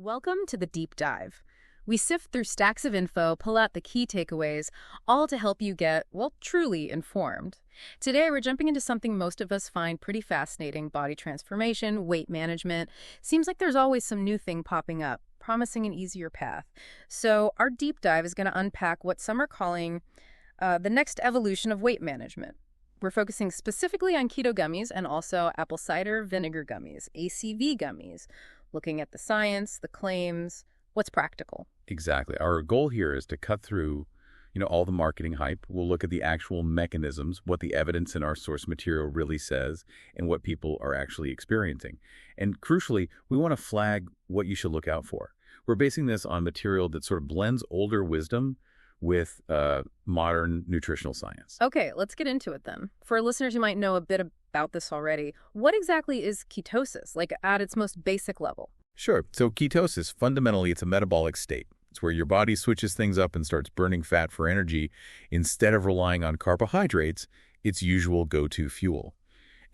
Welcome to the Deep Dive. We sift through stacks of info, pull out the key takeaways, all to help you get, well, truly informed. Today, we're jumping into something most of us find pretty fascinating: body transformation, weight management. Seems like there's always some new thing popping up, promising an easier path. So our deep dive is going to unpack what some are calling the next evolution of weight management. We're focusing specifically on keto gummies and also apple cider vinegar gummies, ACV gummies, looking at the science, the claims, what's practical. Exactly. Our goal here is to cut through, all the marketing hype. We'll look at the actual mechanisms, what the evidence in our source material really says, and what people are actually experiencing. And crucially, we want to flag what you should look out for. We're basing this on material that sort of blends older wisdom with modern nutritional science. Okay, let's get into it then. For listeners who might know a bit about this already, what exactly is ketosis, like at its most basic level? Sure. So ketosis, fundamentally, it's a metabolic state. It's where your body switches things up and starts burning fat for energy instead of relying on carbohydrates, its usual go-to fuel.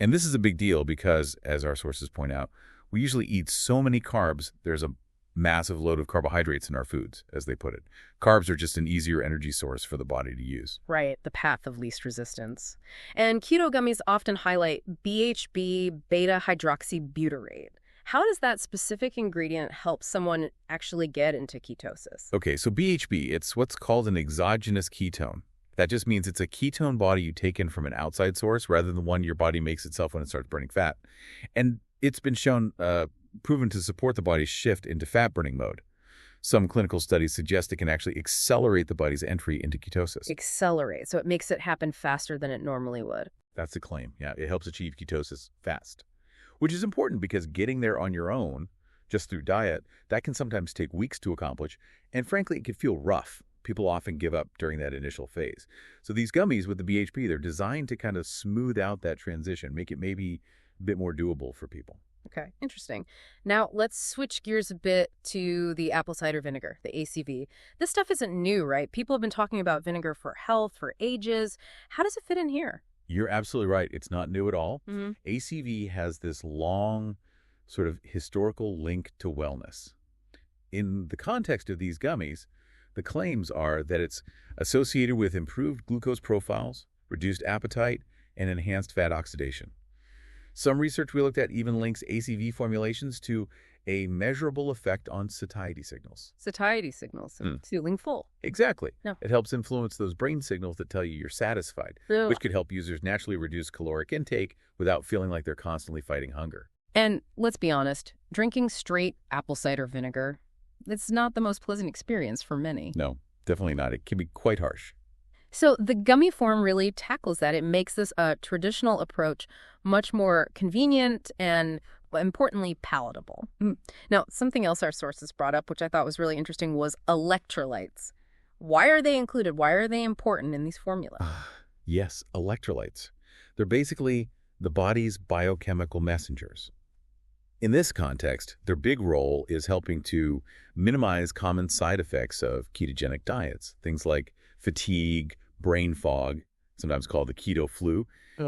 And this is a big deal because, as our sources point out, we usually eat so many carbs, there's a massive load of carbohydrates in our foods, as they put it. Carbs are just an easier energy source for the body to use. Right, the path of least resistance. And keto gummies often highlight BHB beta-hydroxybutyrate. How does that specific ingredient help someone actually get into ketosis? Okay, so BHB, it's what's called an exogenous ketone. That just means it's a ketone body you take in from an outside source rather than one your body makes itself when it starts burning fat. And it's been proven to support the body's shift into fat-burning mode. Some clinical studies suggest it can actually accelerate the body's entry into ketosis. Accelerate, so it makes it happen faster than it normally would. That's the claim. Yeah, it helps achieve ketosis fast, which is important because getting there on your own, just through diet, that can sometimes take weeks to accomplish, and frankly, it can feel rough. People often give up during that initial phase. So these gummies with the BHB, they're designed to kind of smooth out that transition, make it maybe a bit more doable for people. Okay, interesting. Now, let's switch gears a bit to the apple cider vinegar, the ACV. This stuff isn't new, right? People have been talking about vinegar for health for ages. How does it fit in here? You're absolutely right. It's not new at all. ACV has this long sort of historical link to wellness. In the context of these gummies, the claims are that it's associated with improved glucose profiles, reduced appetite, and enhanced fat oxidation. Some research we looked at even links ACV formulations to a measurable effect on satiety signals. Satiety signals, feeling full. Exactly. No. It helps influence those brain signals that tell you you're satisfied, Ugh. which could help users naturally reduce caloric intake without feeling like they're constantly fighting hunger. And let's be honest, drinking straight apple cider vinegar, it's not the most pleasant experience for many. No, definitely not. It can be quite harsh. So the gummy form really tackles that. It makes this a traditional approach much more convenient and, importantly, palatable. Now, something else our sources brought up, which I thought was really interesting, was electrolytes. Why are they included? Why are they important in these formulas? Yes, electrolytes. They're basically the body's biochemical messengers. In this context, their big role is helping to minimize common side effects of ketogenic diets, things like fatigue, brain fog, sometimes called the keto flu.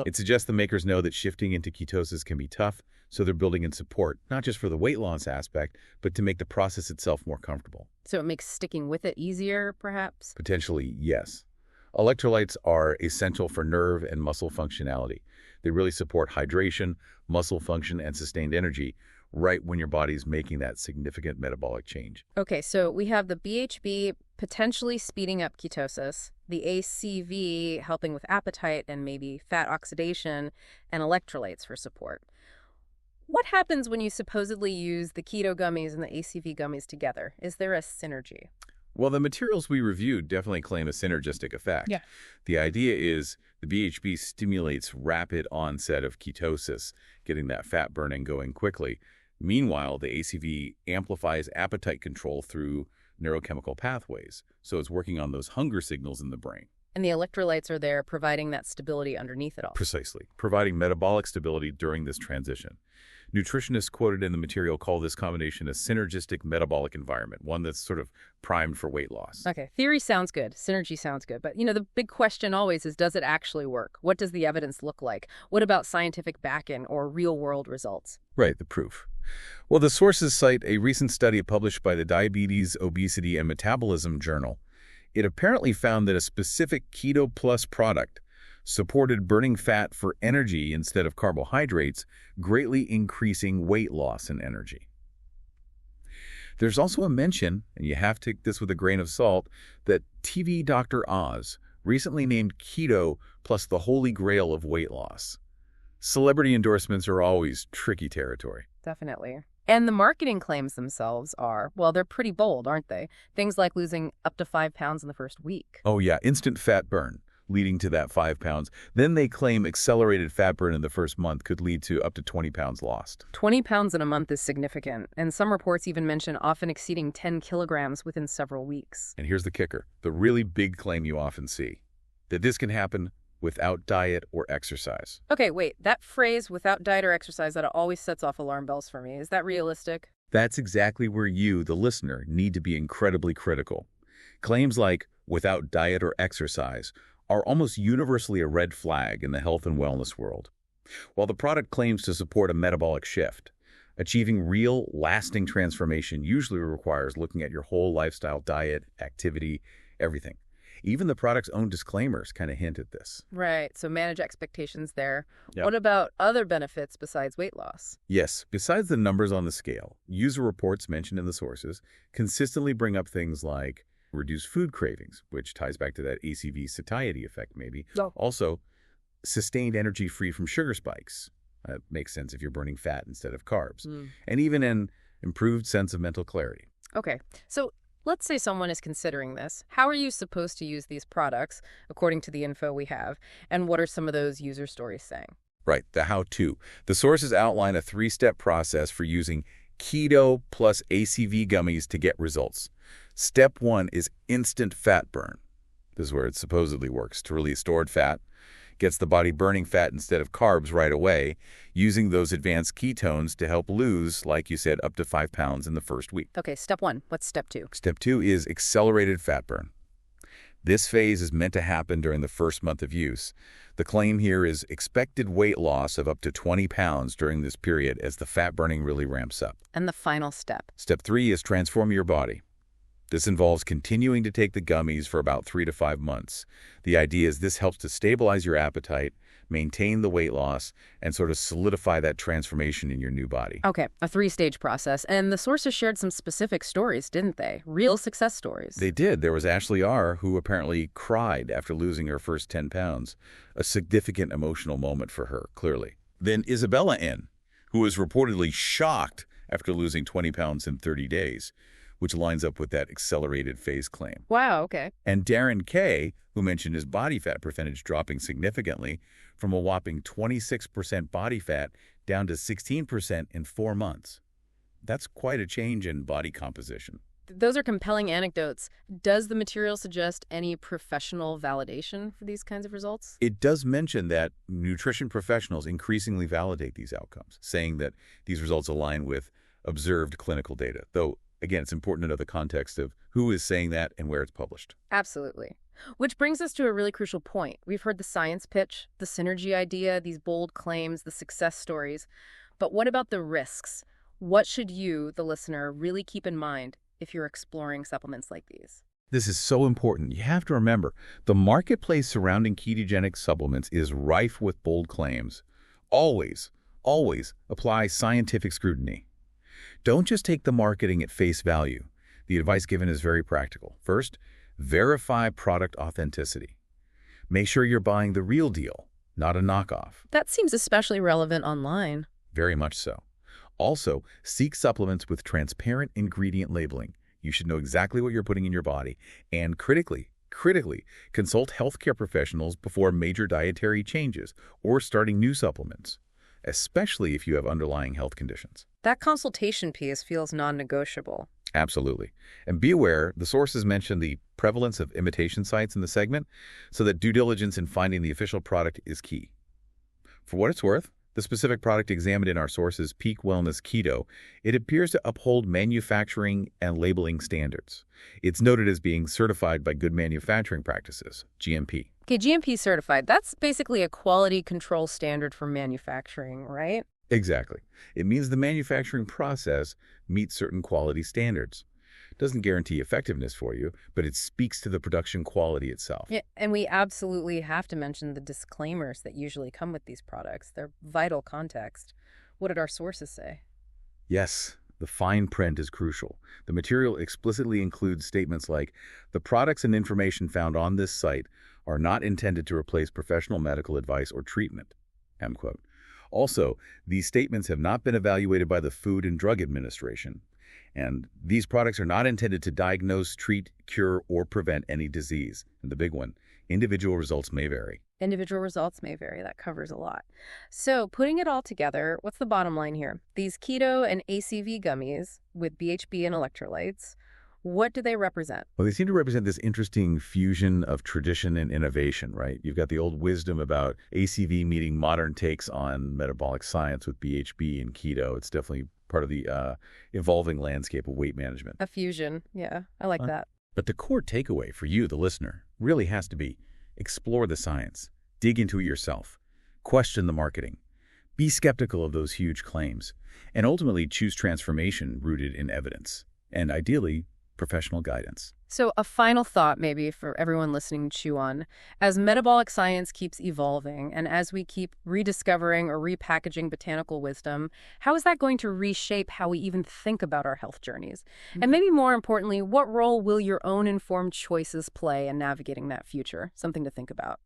It suggests the makers know that shifting into ketosis can be tough, so they're building in support, not just for the weight loss aspect, but to make the process itself more comfortable. So it makes sticking with it easier, perhaps? Potentially, yes. Electrolytes are essential for nerve and muscle functionality. They really support hydration, muscle function, and sustained energy right when your body's making that significant metabolic change. Okay, so we have the BHB potentially speeding up ketosis, the ACV helping with appetite and maybe fat oxidation, and electrolytes for support. What happens when you supposedly use the keto gummies and the ACV gummies together? Is there a synergy? Well, the materials we reviewed definitely claim a synergistic effect. Yeah. The idea is the BHB stimulates rapid onset of ketosis, getting that fat burning going quickly. Meanwhile, the ACV amplifies appetite control through neurochemical pathways, so it's working on those hunger signals in the brain. And the electrolytes are there providing that stability underneath it all. Precisely, providing metabolic stability during this transition. Nutritionists quoted in the material call this combination a synergistic metabolic environment, one that's sort of primed for weight loss. Okay, theory sounds good. Synergy sounds good. But, the big question always is, does it actually work? What does the evidence look like? What about scientific back-end or real-world results? Right, the proof. Well, the sources cite a recent study published by the Diabetes, Obesity, and Metabolism Journal. It apparently found that a specific Keto Plus product supported burning fat for energy instead of carbohydrates, greatly increasing weight loss and energy. There's also a mention, and you have to take this with a grain of salt, that TV Dr. Oz recently named keto plus the holy grail of weight loss. Celebrity endorsements are always tricky territory. Definitely. And the marketing claims themselves are, well, they're pretty bold, aren't they? Things like losing up to 5 pounds in the first week. Oh yeah, instant fat burn, leading to that 5 pounds. Then they claim accelerated fat burn in the first month could lead to up to 20 pounds lost. 20 pounds in a month is significant, and some reports even mention often exceeding 10 kilograms within several weeks. And here's the kicker, the really big claim you often see, that this can happen without diet or exercise. Okay, wait, that phrase, without diet or exercise, that always sets off alarm bells for me. Is that realistic? That's exactly where you, the listener, need to be incredibly critical. Claims like, without diet or exercise, are almost universally a red flag in the health and wellness world. While the product claims to support a metabolic shift, achieving real, lasting transformation usually requires looking at your whole lifestyle, diet, activity, everything. Even the product's own disclaimers kind of hint at this. Right, so manage expectations there. Yep. What about other benefits besides weight loss? Yes, besides the numbers on the scale, user reports mentioned in the sources consistently bring up things like reduced food cravings, which ties back to that ACV satiety effect maybe. Oh. Also, sustained energy free from sugar spikes. That makes sense if you're burning fat instead of carbs. And even an improved sense of mental clarity. Okay, so let's say someone is considering this. How are you supposed to use these products, according to the info we have? And what are some of those user stories saying? Right, the how-to. The sources outline a 3-step process for using keto plus ACV gummies to get results. Step 1 is instant fat burn. This is where it supposedly works, to release stored fat. Gets the body burning fat instead of carbs right away, using those advanced ketones to help lose, like you said, up to 5 pounds in the first week. Okay, step 1. What's step 2? Step 2 is accelerated fat burn. This phase is meant to happen during the first month of use. The claim here is expected weight loss of up to 20 pounds during this period as the fat burning really ramps up. And the final step? Step 3 is transform your body. This involves continuing to take the gummies for about 3 to 5 months. The idea is this helps to stabilize your appetite, maintain the weight loss, and sort of solidify that transformation in your new body. Okay, a 3-stage process. And the sources shared some specific stories, didn't they? Real success stories. They did. There was Ashley R., who apparently cried after losing her first 10 pounds. A significant emotional moment for her, clearly. Then Isabella N., who was reportedly shocked after losing 20 pounds in 30 days. Which lines up with that accelerated phase claim. Wow, okay. And Darren K., who mentioned his body fat percentage dropping significantly from a whopping 26% body fat down to 16% in 4 months. That's quite a change in body composition. Those are compelling anecdotes. Does the material suggest any professional validation for these kinds of results? It does mention that nutrition professionals increasingly validate these outcomes, saying that these results align with observed clinical data, though again, it's important to know the context of who is saying that and where it's published. Absolutely. Which brings us to a really crucial point. We've heard the science pitch, the synergy idea, these bold claims, the success stories. But what about the risks? What should you, the listener, really keep in mind if you're exploring supplements like these? This is so important. You have to remember, the marketplace surrounding ketogenic supplements is rife with bold claims. Always, always apply scientific scrutiny. Don't just take the marketing at face value. The advice given is very practical. First, verify product authenticity. Make sure you're buying the real deal, not a knockoff. That seems especially relevant online. Very much so. Also, seek supplements with transparent ingredient labeling. You should know exactly what you're putting in your body. And critically, consult healthcare professionals before major dietary changes or starting new supplements, especially if you have underlying health conditions. That consultation piece feels non-negotiable. Absolutely. And be aware, the sources mention the prevalence of imitation sites in the segment, so that due diligence in finding the official product is key. For what it's worth, the specific product examined in our sources, Peak Wellness Keto, it appears to uphold manufacturing and labeling standards. It's noted as being certified by Good Manufacturing Practices, GMP. Okay, GMP certified. That's basically a quality control standard for manufacturing, right? Exactly. It means the manufacturing process meets certain quality standards. Doesn't guarantee effectiveness for you, but it speaks to the production quality itself. Yeah, and we absolutely have to mention the disclaimers that usually come with these products. They're vital context. What did our sources say? Yes, the fine print is crucial. The material explicitly includes statements like, the products and information found on this site are not intended to replace professional medical advice or treatment. End quote. Also, these statements have not been evaluated by the Food and Drug Administration, and these products are not intended to diagnose, treat, cure, or prevent any disease. And the big one, individual results may vary. Individual results may vary. That covers a lot. So putting it all together, what's the bottom line here? These keto and ACV gummies with BHB and electrolytes, what do they represent? Well, they seem to represent this interesting fusion of tradition and innovation, right? You've got the old wisdom about ACV meeting modern takes on metabolic science with BHB and keto. It's definitely part of the evolving landscape of weight management. A fusion. Yeah, I like that. But the core takeaway for you, the listener, really has to be explore the science, dig into it yourself, question the marketing, be skeptical of those huge claims, and ultimately choose transformation rooted in evidence, and ideally, professional guidance. So a final thought maybe for everyone listening to chew on. As metabolic science keeps evolving and as we keep rediscovering or repackaging botanical wisdom, how is that going to reshape how we even think about our health journeys? And maybe more importantly, what role will your own informed choices play in navigating that future? Something to think about.